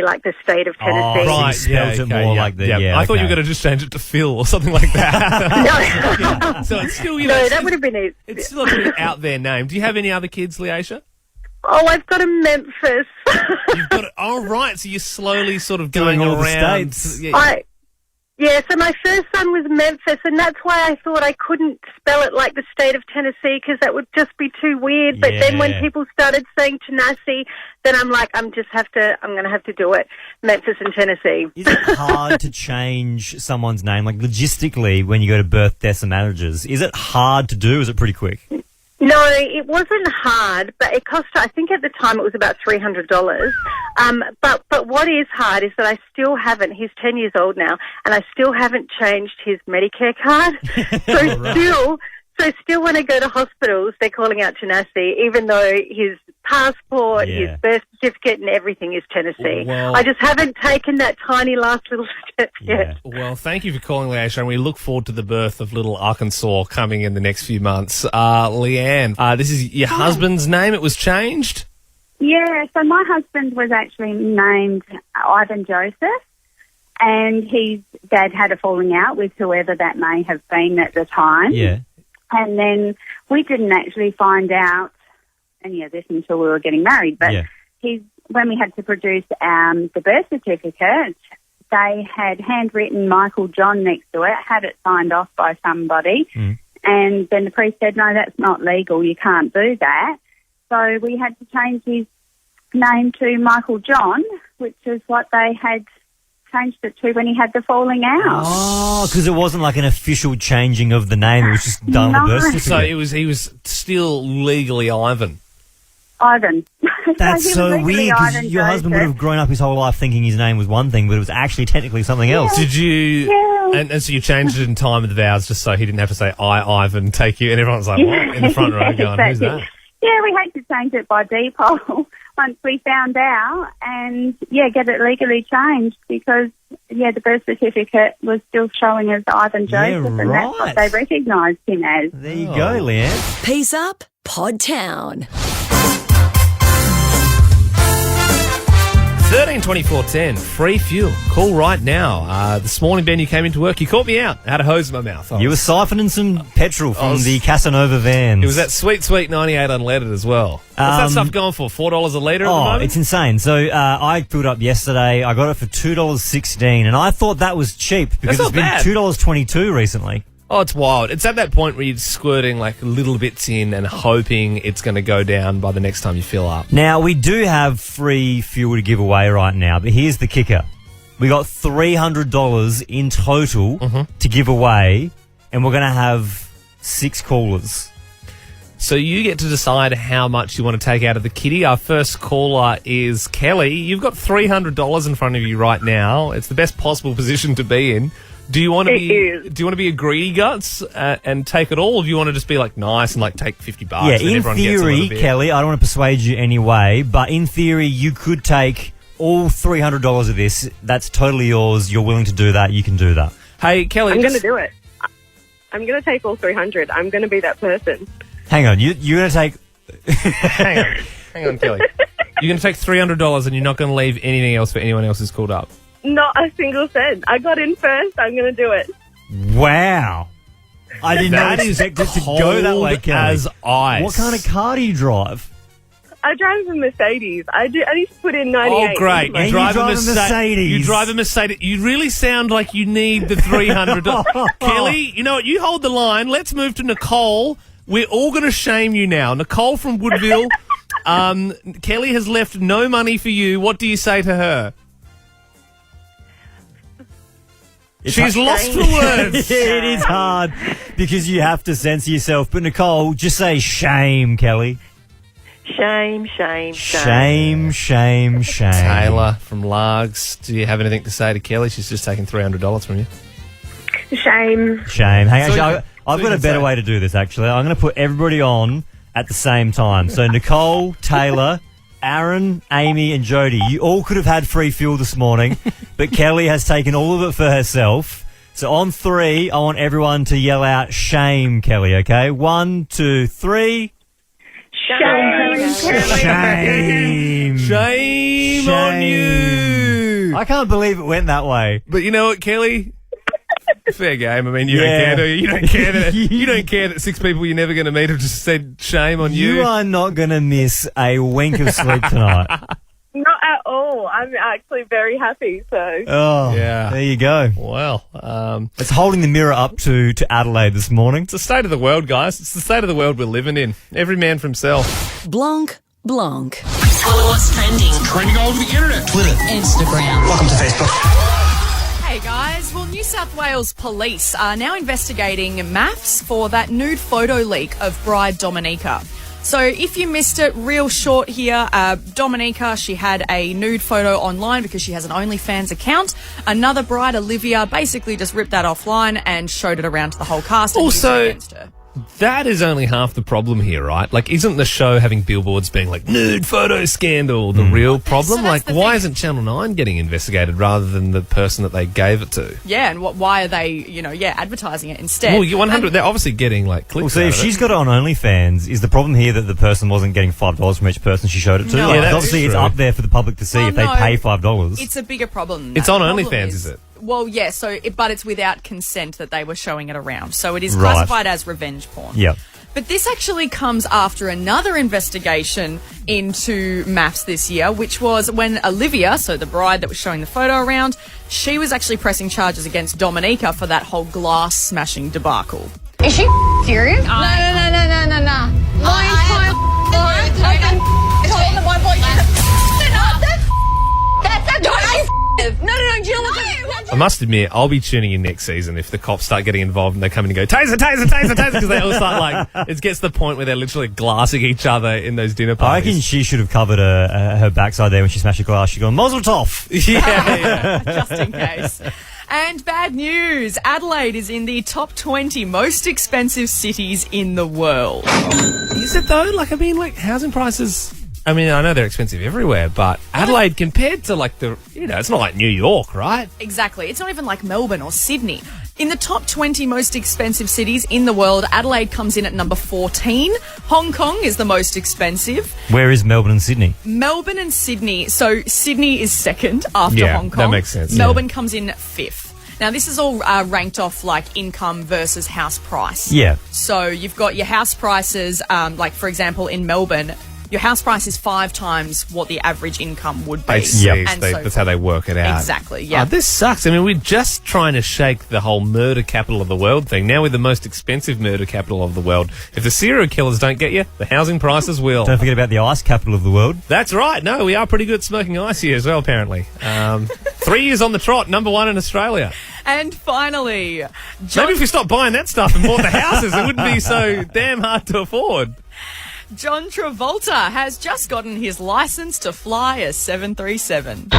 Speaker 16: like the state of Tennessee.
Speaker 2: Oh, right. Spells it more like the,
Speaker 3: I thought you were going to just change it to Phil or something like that. So it's still, you know,
Speaker 16: No, that would have been it.
Speaker 3: It's still a pretty out there name. Do you have any other kids, Leisha?
Speaker 16: Oh, I've got a Memphis.
Speaker 3: You've got it. Oh, right. So you're slowly sort of
Speaker 2: Doing
Speaker 3: going
Speaker 2: all the
Speaker 3: around.
Speaker 2: states.
Speaker 16: Yeah, so my first son was Memphis, and that's why I thought I couldn't spell it like the state of Tennessee because that would just be too weird. But then when people started saying Tennessee, then I'm like, I'm going to have to do it. Memphis and Tennessee.
Speaker 2: Is it hard to change someone's name, like logistically, when you go to birth, deaths and marriages? Is it hard to do? Or is it pretty quick?
Speaker 16: No, it wasn't hard, but it cost, I think at the time it was about $300. But what is hard is that I still haven't, he's 10 years old now, and I still haven't changed his Medicare card. So still when I go to hospitals, they're calling out Tennessee, even though his passport, his birth certificate and everything is Tennessee.
Speaker 3: Well-
Speaker 16: I just haven't taken that tiny last little step yet.
Speaker 3: Well, thank you for calling, Leisha, and we look forward to the birth of little Arkansas coming in the next few months. Leanne, this is your husband's name. It was changed?
Speaker 15: Yeah, so my husband was actually named Ivan Joseph, and his dad had a falling out with whoever that may have been at the time.
Speaker 2: Yeah.
Speaker 15: And then we didn't actually find out any of this until we were getting married. But when we had to produce the birth certificate, they had handwritten Michael John next to it, had it signed off by somebody. And then the priest said, no, that's not legal. You can't do that. So we had to change his name to Michael John, which is what they had changed it to when he had the falling out.
Speaker 2: Oh, because it wasn't like an official changing of the name. It was just done on the birth certificate.
Speaker 3: So he was still legally Ivan.
Speaker 15: Ivan.
Speaker 2: That's
Speaker 15: he was
Speaker 2: so
Speaker 15: legally
Speaker 2: weird because
Speaker 15: Ivan
Speaker 2: your husband would
Speaker 15: Joseph.
Speaker 2: have grown up his whole life thinking his name was one thing, but it was actually technically something else.
Speaker 3: Did you? And so you changed it in time of the vows just so he didn't have to say, I, Ivan, take you. And everyone's like, what? In the front row going, who's that?
Speaker 15: Yeah, we had to change it by default once we found out and, get it legally changed because, the birth certificate was still showing as Ivan Joseph and that's what they recognised him as.
Speaker 2: There you go, Leanne.
Speaker 10: Peace up, Pod Town.
Speaker 3: 13-24-10, free fuel. Call right now. This morning, Ben, you came into work. You caught me out. I had a hose in my mouth.
Speaker 2: You were siphoning some petrol from the Casanova vans.
Speaker 3: It was that sweet 98 unleaded as well. What's that stuff going for? $4 a litre at the moment?
Speaker 2: It's insane. So I filled up yesterday. I got it for $2.16, and I thought that was cheap because
Speaker 3: That's
Speaker 2: it's been
Speaker 3: not bad.
Speaker 2: $2.22 recently.
Speaker 3: Oh, it's wild. It's at that point where you're squirting like little bits in and hoping it's going to go down by the next time you fill up.
Speaker 2: Now, we do have free fuel to give away right now, but here's the kicker. We got $300 in total to give away, and we're going to have 6 callers.
Speaker 3: So you get to decide how much you want to take out of the kitty. Our first caller is Kelly. You've got $300 in front of you right now. It's the best possible position to be in. Do you want to be a greedy guts and take it all, or do you want to just be like nice and like take $50?
Speaker 2: Yeah,
Speaker 3: and
Speaker 2: in
Speaker 3: everyone gets a little
Speaker 2: theory,
Speaker 3: bit?
Speaker 2: Kelly, I don't want to persuade you anyway, but in theory, you could take all $300 of this. That's totally yours. You're willing to do that. You can do that.
Speaker 3: Hey, Kelly.
Speaker 13: I'm going to do it. I'm going to take all 300. I'm going to be that person.
Speaker 2: Hang on. You're going to take...
Speaker 3: Hang on, Kelly. You're going to take $300 and you're not going to leave anything else for anyone else who's called up?
Speaker 13: Not a single cent. I got in first. I'm going to do it.
Speaker 2: Wow. I did not expect it to go that way, Kelly.
Speaker 3: As ice.
Speaker 2: What kind of car do you drive?
Speaker 13: I drive a Mercedes. I need to put in 98.
Speaker 3: Oh, great.
Speaker 2: And you drive a Mercedes.
Speaker 3: You drive a Mercedes. You really sound like you need the $300. Kelly, you know what? You hold the line. Let's move to Nicole. We're all going to shame you now. Nicole from Woodville, Kelly has left no money for you. What do you say to her? She's lost for words.
Speaker 2: It is hard because you have to censor yourself. But Nicole, just say shame, Kelly.
Speaker 16: Shame.
Speaker 2: Shame.
Speaker 3: Taylor from Largs, do you have anything to say to Kelly? She's just taken $300 from you.
Speaker 16: Shame.
Speaker 2: Hang on,
Speaker 3: So
Speaker 2: I've got
Speaker 3: you
Speaker 2: a better
Speaker 3: say-
Speaker 2: way to do this, actually. I'm going to put everybody on at the same time. So Nicole, Taylor, Aaron, Amy and Jody, you all could have had free fuel this morning, but Kelly has taken all of it for herself. So on 3, I want everyone to yell out shame, Kelly, okay? 1, 2, 3.
Speaker 3: Shame on you.
Speaker 2: I can't believe it went that way.
Speaker 3: But you know what, Kelly? Fair game. I mean, you
Speaker 2: Yeah.
Speaker 3: don't care, do you? You don't care that 6 people you're never going to meet have just said shame on you.
Speaker 2: You are not going to miss a wink of sleep tonight.
Speaker 12: Not at all. I'm actually very happy. So
Speaker 2: Oh,
Speaker 3: Yeah.
Speaker 2: there you go.
Speaker 3: Well,
Speaker 2: It's holding the mirror up to Adelaide this morning.
Speaker 3: it's the state of the world, guys. It's the state of the world we're living in. Every man for himself.
Speaker 10: Blanc.
Speaker 17: What's trending?
Speaker 18: Trending all over the internet.
Speaker 17: Twitter. Instagram.
Speaker 18: Welcome to Facebook.
Speaker 19: Hey guys, well, New South Wales police are now investigating maths for that nude photo leak of bride Dominica. So if you missed it, real short here, Dominica, she had a nude photo online because she has an OnlyFans account. Another bride, Olivia, basically just ripped that offline and showed it around to the whole cast and used it
Speaker 3: Also,
Speaker 19: against her.
Speaker 3: that is only half the problem here, right? Like, isn't the show having billboards being like, nude photo scandal, the real problem?
Speaker 19: that's
Speaker 3: Like,
Speaker 19: the
Speaker 3: why
Speaker 19: thing.
Speaker 3: isn't Channel 9 getting investigated rather than the person that they gave it to?
Speaker 19: Yeah, and why are they, advertising it instead?
Speaker 3: Well, you 100, they're obviously getting, like, clicks
Speaker 2: Well, see,
Speaker 3: out
Speaker 2: if
Speaker 3: of
Speaker 2: she's
Speaker 3: it.
Speaker 2: got it on OnlyFans, is the problem here that the person wasn't getting $5 from each person she showed it to?
Speaker 19: No.
Speaker 2: Like,
Speaker 19: Yeah, that's
Speaker 2: obviously, it's
Speaker 3: true.
Speaker 2: up there for the public to see
Speaker 19: Well,
Speaker 2: if they
Speaker 19: no.
Speaker 2: pay $5.
Speaker 19: It's a bigger problem.
Speaker 3: It's
Speaker 19: The
Speaker 3: on
Speaker 19: problem
Speaker 3: OnlyFans, is it?
Speaker 19: Well, yeah, but it's without consent that they were showing it around. So it is
Speaker 2: Right.
Speaker 19: classified as revenge porn.
Speaker 2: Yeah.
Speaker 19: But this actually comes after another investigation into maths this year, which was when Olivia, so the bride that was showing the photo around, she was actually pressing charges against Dominica for that whole glass smashing debacle.
Speaker 20: Is she serious? No.
Speaker 3: I must admit, I'll be tuning in next season if the cops start getting involved and they come in and go, taser, because they all start like, it gets to the point where they're literally glassing each other in those dinner
Speaker 2: I
Speaker 3: parties.
Speaker 2: reckon she should have covered her backside there when she smashed a glass. She'd gone, Mazel Tov!
Speaker 3: Yeah.
Speaker 19: Just in case. And bad news, Adelaide is in the top 20 most expensive cities in the world.
Speaker 3: Is it though? Like, I mean, like, housing prices, I mean, I know they're expensive everywhere, but Adelaide compared to like it's not like New York, right?
Speaker 19: Exactly. It's not even like Melbourne or Sydney. In the top 20 most expensive cities in the world, Adelaide comes in at number 14. Hong Kong is the most expensive.
Speaker 2: Where is Melbourne and Sydney?
Speaker 19: Melbourne and Sydney. So Sydney is second after
Speaker 3: Yeah,
Speaker 19: Hong Kong.
Speaker 3: that makes sense.
Speaker 19: Melbourne comes in fifth. Now, this is all ranked off like income versus house price.
Speaker 2: Yeah.
Speaker 19: So you've got your house prices, like for example, in Melbourne, your house price is 5 times what the average income would be.
Speaker 3: I see.
Speaker 19: And so
Speaker 3: That's how they work it out.
Speaker 19: Exactly, yeah.
Speaker 3: Oh, this sucks. I mean, we're just trying to shake the whole murder capital of the world thing. Now we're the most expensive murder capital of the world. If the serial killers don't get you, the housing prices will.
Speaker 2: Don't forget about the ice capital of the world.
Speaker 3: That's right. No, we are pretty good at smoking ice here as well, apparently. 3 years on the trot, number 1 in Australia.
Speaker 19: And finally,
Speaker 3: Maybe if we stopped buying that stuff and bought the houses, it wouldn't be so damn hard to afford.
Speaker 19: John Travolta has just gotten his license to fly a 737.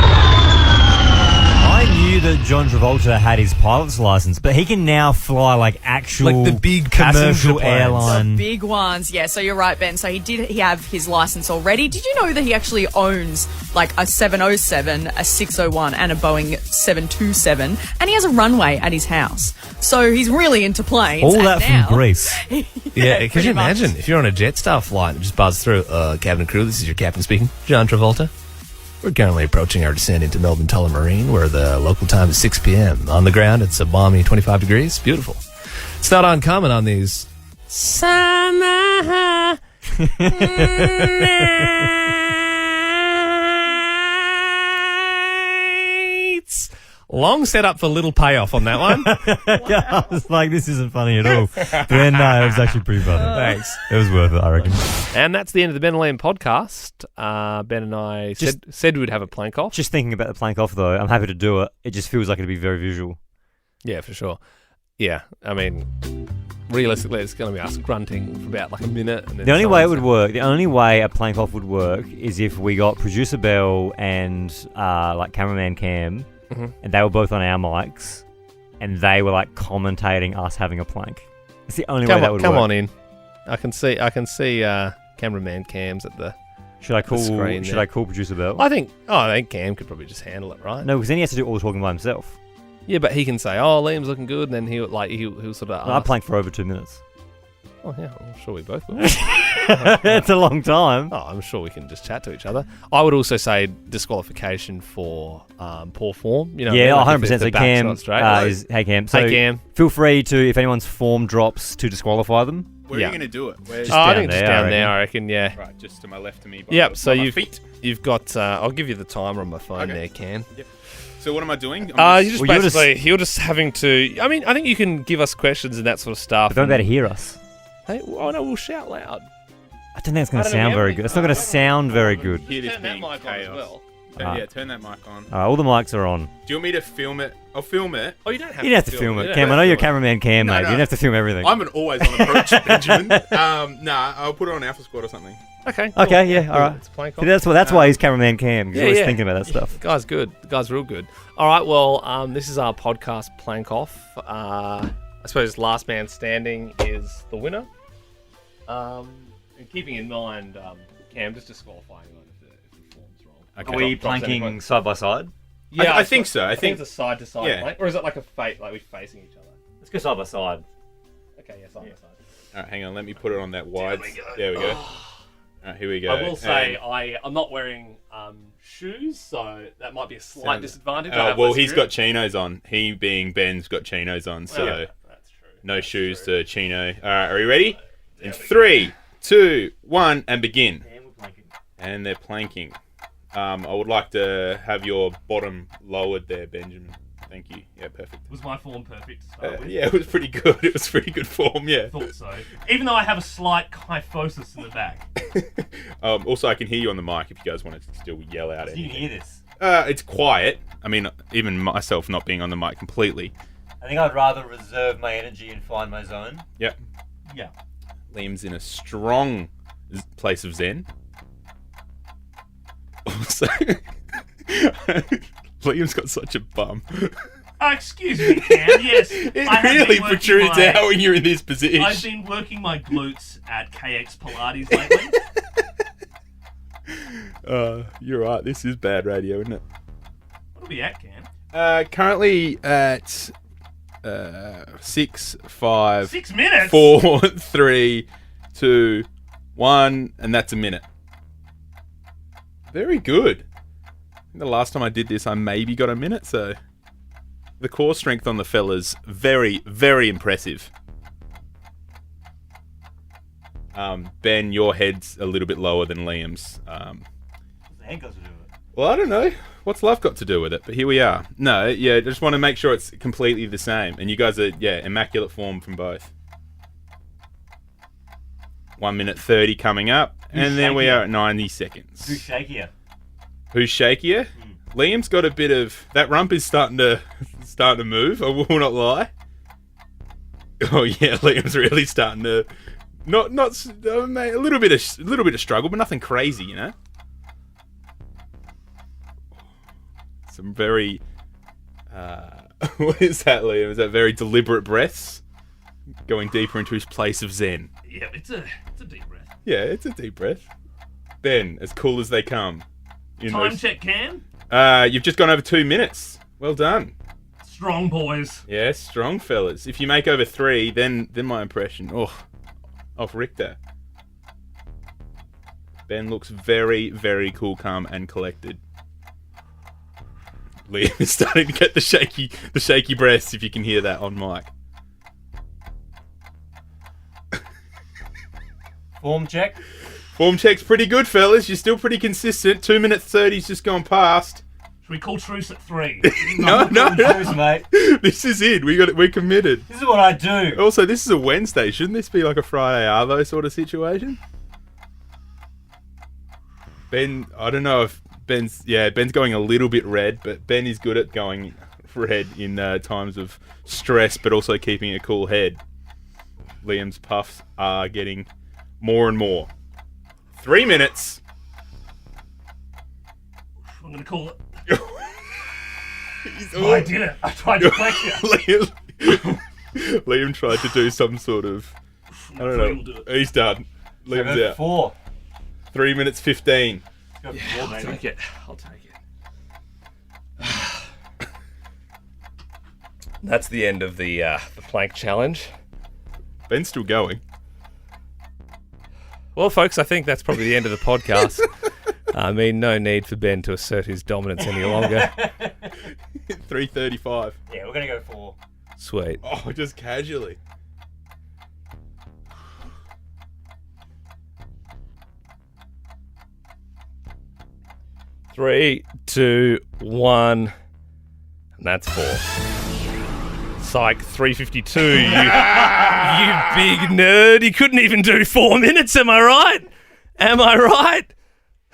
Speaker 2: I knew that John Travolta had his pilot's license, but he can now fly like actual
Speaker 3: Like the big
Speaker 2: commercial
Speaker 3: passenger planes.
Speaker 2: airline.
Speaker 19: The big ones, yeah. So you're right, Ben. So he have his license already. Did you know that he actually owns like a 707, a 601, and a Boeing 727, and he has a runway at his house. So he's really into planes.
Speaker 2: All
Speaker 19: and
Speaker 2: that
Speaker 19: now,
Speaker 2: from Greece.
Speaker 3: Yeah, could
Speaker 19: pretty
Speaker 3: you
Speaker 19: much.
Speaker 3: imagine if you're on a Jetstar flight and it just buzzed through, cabin and crew, this is your captain speaking, John Travolta. We're currently approaching our descent into Melbourne Tullamarine, where the local time is 6 p.m. On the ground, it's a balmy 25 degrees. Beautiful. It's not uncommon on these summer nights. Long setup for little payoff on that one.
Speaker 2: Yeah, I was like, this isn't funny at all. But then, no, it was actually pretty funny.
Speaker 3: Thanks.
Speaker 2: It was worth it, I reckon.
Speaker 3: And that's the end of the Ben and Liam podcast. Ben and I said we'd have a plank off.
Speaker 2: Just thinking about the plank off, though, I'm happy to do it. It just feels like it'd be very visual.
Speaker 3: Yeah, for sure. Yeah, I mean, realistically, it's going to be us grunting for about like a minute. And then
Speaker 2: The only way a plank off would work is if we got producer Bell and like cameraman Cam, and they were both on our mics, and they were like commentating us having a plank. It's the only way that would work.
Speaker 3: Come on in. I can see cameraman Cam's at the.
Speaker 2: Should I call
Speaker 3: screen
Speaker 2: Should
Speaker 3: there.
Speaker 2: I call producer Bell?
Speaker 3: I think Cam could probably just handle it, right?
Speaker 2: No, because then he has to do all the talking by himself.
Speaker 3: Yeah, but he can say, "Oh, Liam's looking good," and then he'll sort of.
Speaker 2: I planked for over 2 minutes.
Speaker 3: Oh yeah, I'm sure we both will.
Speaker 2: It's a long time.
Speaker 3: Oh, I'm sure we can just chat to each other. I would also say disqualification for poor form. You know,
Speaker 2: yeah,
Speaker 3: like
Speaker 2: 100%. So Cam hey Cam. So
Speaker 3: hey Cam,
Speaker 2: feel free to, if anyone's form drops, to disqualify them.
Speaker 14: Where are you going to do it?
Speaker 3: I think just down there. I reckon. Yeah.
Speaker 14: Right, just to my left of me.
Speaker 3: Yep. So
Speaker 14: my feet.
Speaker 3: you've got. I'll give you the timer on my phone there, Cam.
Speaker 14: Yep. So what am I doing?
Speaker 3: You're just having to. I mean, I think you can give us questions and that sort of stuff.
Speaker 2: But don't be able to hear us.
Speaker 3: Hey, oh no, we'll shout loud.
Speaker 2: I don't think it's going to sound very good. It's not going to sound very good.
Speaker 14: Hear this
Speaker 3: Turn that
Speaker 14: being
Speaker 3: mic on as
Speaker 14: chaos.
Speaker 3: well.
Speaker 14: Yeah, turn that mic on.
Speaker 2: All the mics are on.
Speaker 14: Do you want me to film it? I'll film it.
Speaker 3: Oh, you don't have.
Speaker 2: You don't have to film it, Cam. I know you're cameraman Cam, mate. You don't have to film everything.
Speaker 14: I'm an always on approach, Benjamin. I'll put it on Alpha Squad or something.
Speaker 3: Okay.
Speaker 2: Okay.
Speaker 3: Cool.
Speaker 2: Yeah. All right.
Speaker 3: It's plank
Speaker 2: See, that's why he's cameraman Cam. Because he's always thinking about that stuff.
Speaker 3: The guy's good. The guy's real good. All right. Well, this is our podcast plank off. I suppose last man standing is the winner. And keeping in mind, Cam, just disqualifying on if the form's wrong.
Speaker 2: Okay. Are we planking side by side?
Speaker 14: Yeah, I think so.
Speaker 3: I think it's a side to side plank, or is it like like we're facing each other?
Speaker 2: Let's go side by side.
Speaker 3: Okay, yeah, side by side.
Speaker 14: All right, hang on. Let me put it on that wide. There we go. All right, here we go.
Speaker 3: I will say I'm not wearing shoes, so that might be a slight disadvantage.
Speaker 14: Well, he's got chinos on. He being Ben's got chinos on, so
Speaker 3: that's true.
Speaker 14: No shoes to chino. All right, are you ready? In 3, 2, 1, and begin. And they're planking. I would like to have your bottom lowered there, Benjamin. Thank you. Yeah, perfect.
Speaker 3: Was my form perfect to start with?
Speaker 14: Yeah, it was pretty good. It was pretty good form, yeah.
Speaker 3: I thought so. Even though I have a slight kyphosis in the back.
Speaker 14: Also, I can hear you on the mic if you guys want to still yell out anything.
Speaker 2: You can hear this.
Speaker 14: It's quiet. I mean, even myself not being on the mic completely.
Speaker 2: I think I'd rather reserve my energy and find my zone.
Speaker 14: Yep.
Speaker 2: Yeah.
Speaker 14: Liam's in a strong place of zen. Also, Liam's got such a bum.
Speaker 3: Excuse me, Cam. Yes,
Speaker 14: it really protrudes out when you're in this position.
Speaker 3: I've been working my glutes at KX Pilates lately.
Speaker 14: You're right. This is bad radio, isn't it?
Speaker 3: What are we at, Cam?
Speaker 14: Currently at 6, 5,
Speaker 3: 6 minutes.
Speaker 14: 4, 3, 2, 1, and that's a minute. Very good. I think the last time I did this, I maybe got a minute, so the core strength on the fellas, very, very impressive. Ben, your head's a little bit lower than Liam's.
Speaker 2: What's the head got to do with it?
Speaker 14: Well, I don't know. What's life got to do with it? But here we are. No, yeah, I just want to make sure it's completely the same. And you guys are, immaculate form from both. 1 minute 30 coming up. And then we are at 90 seconds.
Speaker 2: Who's shakier?
Speaker 14: Who's shakier? Liam's got a bit of... That rump is starting to move, I will not lie. Oh, yeah, Liam's really starting to... Not mate, a little bit of struggle, but nothing crazy, you know? Some very... what is that, Liam? Is that very deliberate breaths? Going deeper into his place of zen.
Speaker 3: Yeah, it's a deep breath.
Speaker 14: Yeah, it's a deep breath. Ben, as cool as they come.
Speaker 3: Time check, Cam.
Speaker 14: You've just gone over 2 minutes. Well done.
Speaker 3: Strong boys.
Speaker 14: Yeah, strong fellas. If you make over 3, then my impression, off Richter. Ben looks very, very cool, calm, and collected. Liam is starting to get the shaky breaths, if you can hear that on mic.
Speaker 2: Form check.
Speaker 14: Form check's pretty good, fellas. You're still pretty consistent. 2 minutes 30's just gone past.
Speaker 3: Should we call truce at 3?
Speaker 14: No.
Speaker 2: Truce, mate.
Speaker 14: This is it. We're committed.
Speaker 2: This is what I do.
Speaker 14: Also, this is a Wednesday. Shouldn't this be like a Friday Arvo sort of situation? Ben, I don't know if Ben's going a little bit red, but Ben is good at going red in times of stress, but also keeping a cool head. Liam's puffs are getting more and more. 3 minutes.
Speaker 3: I'm going to call it. I did it. I tried to flex it.
Speaker 14: Liam tried to do some sort of... I don't know. He's done. Liam's out.
Speaker 2: 4.
Speaker 14: 3 minutes 15.
Speaker 3: I'll take it. That's the end of the plank challenge.
Speaker 14: Ben's still going.
Speaker 3: Well, folks, I think that's probably the end of the podcast. I mean, no need for Ben to assert his dominance any longer.
Speaker 14: 3:35.
Speaker 2: Yeah, we're going to go 4.
Speaker 3: Sweet.
Speaker 14: Oh, just casually.
Speaker 3: Three, 2, 1, and that's 4. Psych, 3:52. You big nerd. He couldn't even do 4 minutes. Am I right?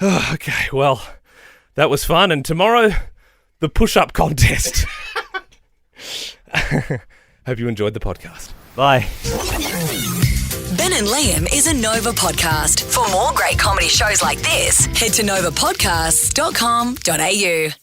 Speaker 3: Okay, well, that was fun. And tomorrow, the push-up contest. Hope you enjoyed the podcast.
Speaker 2: Bye.
Speaker 10: Ben and Liam is a Nova podcast. For more great comedy shows like this, head to novapodcasts.com.au.